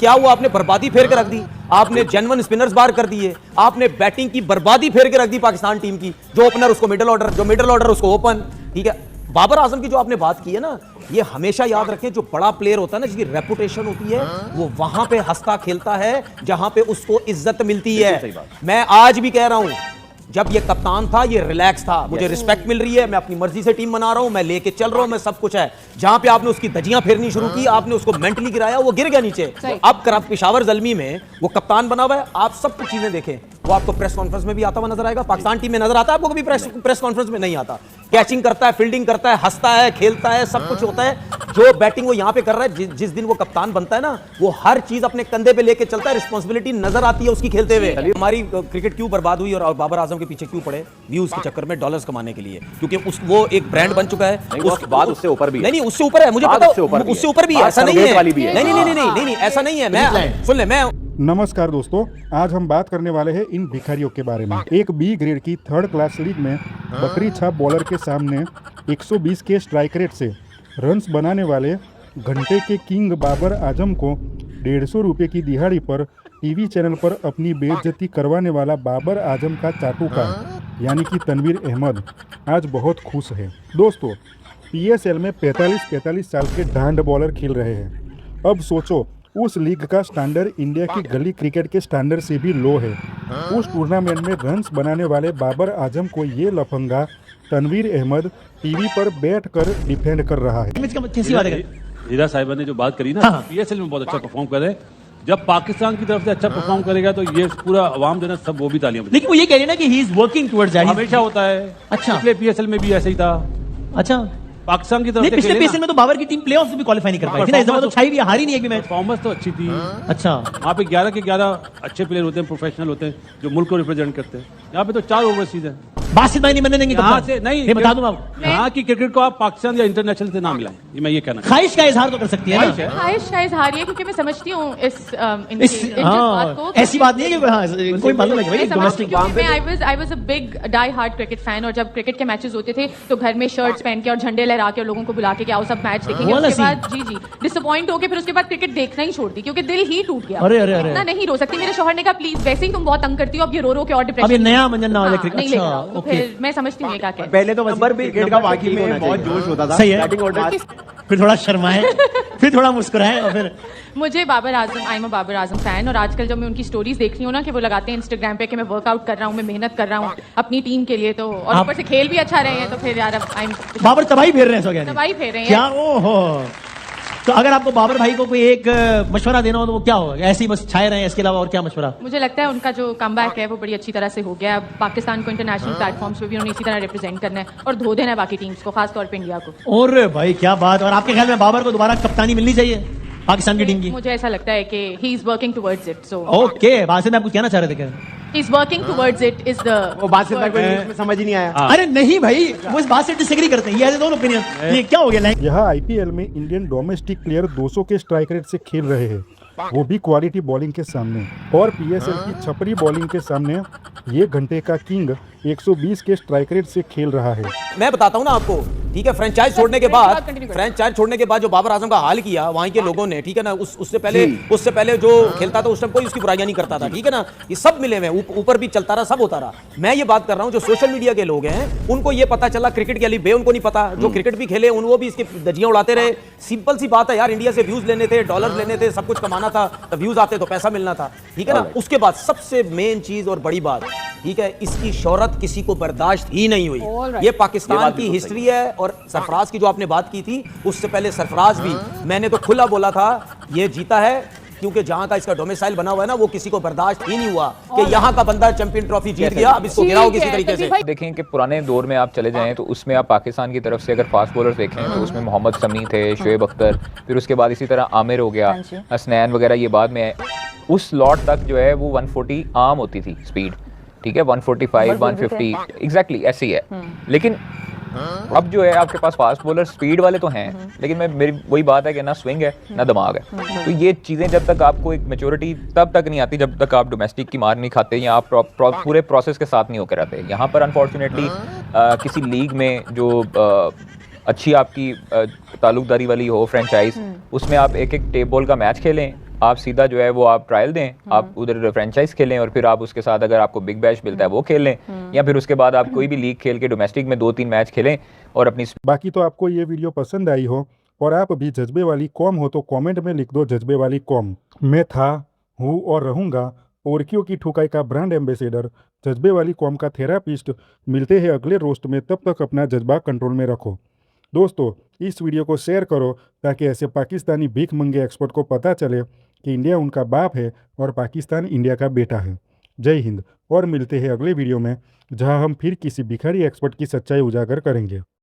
क्या हुआ? आपने बर्बादी फेर के रख दी, आपने जेन्युइन स्पिनर्स बाहर कर दिए, आपने बैटिंग की बर्बादी फेर के रख दी पाकिस्तान टीम की। जो ओपनर उसको मिडिल ऑर्डर, जो मिडिल ऑर्डर उसको ओपन। ठीक है, बाबर आजम की जो आपने बात की है ना, ये हमेशा याद रखें, जो बड़ा प्लेयर होता है ना, जिसकी रेपुटेशन होती है, वो वहां पे हंसता खेलता है जहां पे उसको इज्जत मिलती है। मैं आज भी कह रहा हूं, जब ये कप्तान था ये रिलैक्स था, मुझे रिस्पेक्ट मिल रही है, मैं अपनी मर्जी से टीम बना रहा हूं, मैं लेके चल रहा हूं, मैं सब कुछ है। जहां पे आपने उसकी धजियां फेरनी शुरू की, आपने उसको मेंटली गिराया, वो गिर गया नीचे। अब पेशावर ज़ल्मी में वो कप्तान बना हुआ है। आप सब कुछ चीजें देखें, वो आपको प्रेस कॉन्फ्रेंस में भी आता हुआ नजर आएगा, पाकिस्तान टीम में नजर आता है आपको, कभी प्रेस कॉन्फ्रेंस में नहीं आता। कैचिंग करता है, फील्डिंग करता है, हंसता है, खेलता है, सब कुछ होता है। जो बैटिंग वो यहां पे कर रहा है, जिस दिन वो कप्तान बनता है ना, वो हर चीज अपने कंधे पे लेके चलता है, रिस्पांसिबिलिटी नजर आती है उसकी खेलते हुए। हमारी क्रिकेट क्यों बर्बाद हुई और बाबर आजम के पीछे क्यों पड़े? व्यूज के चक्कर में, डॉलर्स कमाने के लिए, क्योंकि वो एक ब्रांड बन चुका है। उसके बाद उससे ऊपर भी नहीं, उससे ऊपर है, मुझे पता, उससे ऊपर भी है, ऐसा नहीं है। नहीं, ऐसा नहीं है। मैं सुन ले, मैं नमस्कार दोस्तों, आज हम बात करने वाले हैं इन भिखारियों के बारे में। एक बी ग्रेड की थर्ड क्लास लीग में बकरी छाप बॉलर के सामने 120 के स्ट्राइक रेट से रन्स बनाने वाले घंटे के किंग बाबर आजम को 150 रुपये की दिहाड़ी पर टीवी चैनल पर अपनी बेइज्जती करवाने वाला बाबर आजम का चाटुकार यानी कि तनवीर अहमद आज बहुत खुश है। दोस्तों, PSL में 45 साल के डांड बॉलर खेल रहे हैं। अब सोचो, उस लीग का स्टैंडर्ड इंडिया की गली क्रिकेट के स्टैंडर्ड से भी लो है। उस टूर्नामेंट में रन्स बनाने वाले बाबर आजम को ये लफंगा तनवीर अहमद टीवी पर बैठकर डिफेंड कर रहा है। हीरा साहिबा ने जो बात करी ना, PSL में बहुत अच्छा परफॉर्म कर रहे हैं। जब पाकिस्तान की तरफ से अच्छा परफॉर्म करेगा तो ये पूरा अवाम जो है सब वो भी तालियां बजाएगी। लेकिन वो ये कह रहे हैं ना कि he is working towards that. हमेशा होता है। अच्छा, पिछले PSL में भी ऐसे ही था। अच्छा, पाकिस्तान की तरफ नहीं, से पिछले PSL में तो बाबर की टीम प्लेऑफ्स में भी क्वालीफाई नहीं कर पाई थी ना, इस दफा तो छाई भी, हारी नहीं एक भी मैच। परफॉर्मेंस तो अच्छी थी। अच्छा, वहाँ पे 11 के 11 अच्छे प्लेयर होते हैं, प्रोफेशनल होते हैं, जो मुल्क को रिप्रेजेंट करते हैं। यहाँ पे तो 4 ओवरसीज है। बासित भाई नहीं बनने देंगे यहाँ से नहीं, ये बता दूं आपको, यहाँ की क्रिकेट को आप पाकिस्तान या इंटरनेशनल से ना मिलाएं, ये मैं ये कहना। ख्वाहिश का इजहार तो कर सकती है ना। ख्वाहिश का इजहार है, क्योंकि मैं समझती हूँ इस बात को, ऐसी बात नहीं है कि कोई मालूम है कि भाई domestic. I was a big die hard cricket fan, और जब क्रिकेट के मैचेस होते थे तो घर में शर्ट्स पहन के और झंडे लहरा के और लोगों को बुला के आओ सब मैच देखेंगे। उसके बाद जी डिसअपॉइंट होके फिर उसके बाद क्रिकेट देखना ही छोड़ दी, क्योंकि दिल ही टूट गया। अरे अरे अरे, ना नहीं रो सकती। मेरे शौहर ने कहा प्लीज, वैसे ही तुम बहुत तंग करती हो, अब ये रो के और डिप्रेशन, अब ये नया मंजन ना हो जाए क्रिकेट। अच्छा, फिर मैं समझती हूँ क्या कहते। पहले तो नंबर भी क्रिकेट का वाकई में बहुत जोश होता था। सही है, फिर थोड़ा शर्माए, फिर थोड़ा मुस्कुराए, और फिर मुझे Babar Azam, I am a Babar Azam fan. और आजकल जब मैं उनकी स्टोरीज देख रही हूँ ना कि वो लगाते हैं इंस्टाग्राम पे कि मैं वर्कआउट कर रहा हूँ, मैं मेहनत कर रहा हूँ अपनी टीम के लिए, तो और ऊपर से खेल भी अच्छा रहे हैं, तो फिर यार अब बाबर तबाही फेर रहे हैं, तबाही फेर रहे हैं क्या। ओहो, तो अगर आपको बाबर भाई को कोई एक मशवरा देना हो तो वो क्या होगा? ऐसे ही बस छाए रहे हैं, इसके अलावा और क्या मशवरा? मुझे लगता है उनका जो कमबैक है वो बड़ी अच्छी तरह से हो गया। अब पाकिस्तान को इंटरनेशनल प्लेटफॉर्म्स पे भी उन्होंने इसी तरह रिप्रेजेंट करना है और धो देना है बाकी टीम्स को, खासतौर पे इंडिया को। और भाई क्या बात। और आपके ख्याल में बाबर को दोबारा कप्तानी मिलनी चाहिए पाकिस्तान की टीम की? मुझे ऐसा लगता है कि he is working towards it. So okay, Basit में आपको कहना चाह रहे थे क्या? He is working towards it is the वो बात से समझ ही नहीं आया। अरे नहीं भाई, वो इस बात से डिसएग्री करते हैं, ये ऐसे दोनों ओपिनियन। ये क्या हो गया? यहाँ IPL में इंडियन डोमेस्टिक प्लेयर 200 के स्ट्राइक रेट से खेल रहे हैं, वो भी क्वालिटी बॉलिंग के सामने। और PSL की छपरी बॉलिंग के सामने ये घंटे का किंग 120 के स्ट्राइक रेट से खेल रहा है। मैं बताता हूँ ना आपको, ठीक है, फ्रेंचाइज छोड़ने के बाद जो बाबर आजम का हाल किया वहाँ के लोगों ने, ठीक है ना, उससे पहले जो खेलता था उस टाइम कोई उसकी बुराइयां नहीं करता था, ठीक है ना, ये सब मिले हुए, ऊपर भी चलता रहा, सब होता रहा। मैं ये बात कर रहा हूँ जो सोशल मीडिया के लोग हैं, उनको ये पता चला क्रिकेट के अली बे उनको नहीं पता, जो क्रिकेट भी खेले उन वो भी इसके दजियां उड़ाते रहे। सिंपल सी बात है यार, इंडिया से व्यूज लेने थे, डॉलर लेने थे, सब कुछ कमाना था, तो व्यूज आते तो पैसा मिलना था, ठीक है ना। उसके बाद सबसे मेन चीज और बड़ी बात, ठीक है, इसकी शोहरत किसी को बर्दाश्त ही नहीं हुई। ये पाकिस्तान की हिस्ट्री है। और सरफराज की जो आपने बात की थी, उससे पहले सरफराज भी, मैंने तो खुला बोला था ये जीता है, क्योंकि जहां का इसका डोमिसाइल बना हुआ है ना, वो किसी को बर्दाश्त ही नहीं हुआ कि यहां का बंदा चैंपियन ट्रॉफी जीत गया, अब इसको गिराओ किसी तरीके से। देखें कि पुराने दौर में आप चले जाएं तो उसमें आप पाकिस्तान की तरफ से अगर फास्ट बॉलर्स देखें तो उसमें मोहम्मद शमी थे, शोएब अख्तर, फिर उसके बाद इसी तरह आमिर हो गया, हसनैन वगैरह, ये बाद में है। उस लॉट तक जो है वो 140 आम होती थी स्पीड, ठीक है, 145 150 एग्जैक्टली ऐसे ही है। लेकिन अब जो है आपके पास फास्ट बॉलर स्पीड वाले तो हैं, लेकिन मेरी वही बात है कि ना स्विंग है ना दिमाग है। तो ये चीज़ें जब तक आपको एक मैच्योरिटी तब तक नहीं आती जब तक आप डोमेस्टिक की मार नहीं खाते या आप पूरे प्रोसेस के साथ नहीं होकर आते। यहाँ पर अनफॉर्चुनेटली किसी लीग में जो अच्छी आपकी ताल्लुकदारी वाली हो फ्रेंचाइज, उसमें आप एक टेप बॉल का मैच खेलें, आप सीधा जो है वो आप ट्रायल दें, आप उधर फ्रेंचाइज खेलें और फिर आप उसके साथ अगर आपको बिग बैश मिलता है वो खेल लें, या फिर उसके बाद आप कोई भी लीग खेल के डोमेस्टिक में 2-3 मैच खेलें और अपनी बाकी तो आपको ये वीडियो पसंद आई हो और आप भी जज्बे वाली कौम हो तो कमेंट में लिख दो जज्बे वाली कौम। मैं था, हूँ और रहूँगा पोर्कियो की ठुकाई का ब्रांड एम्बेसडर, जज्बे वाली कौम का थेरापिस्ट। मिलते हैं अगले रोस्ट में, तब तक अपना जज्बा कंट्रोल में रखो। दोस्तों, इस वीडियो को शेयर करो ताकि ऐसे पाकिस्तानी भीख मंगे एक्सपर्ट को पता चले कि इंडिया उनका बाप है और पाकिस्तान इंडिया का बेटा है। जय हिंद। और मिलते हैं अगले वीडियो में, जहां हम फिर किसी भिखारी एक्सपर्ट की सच्चाई उजागर करेंगे।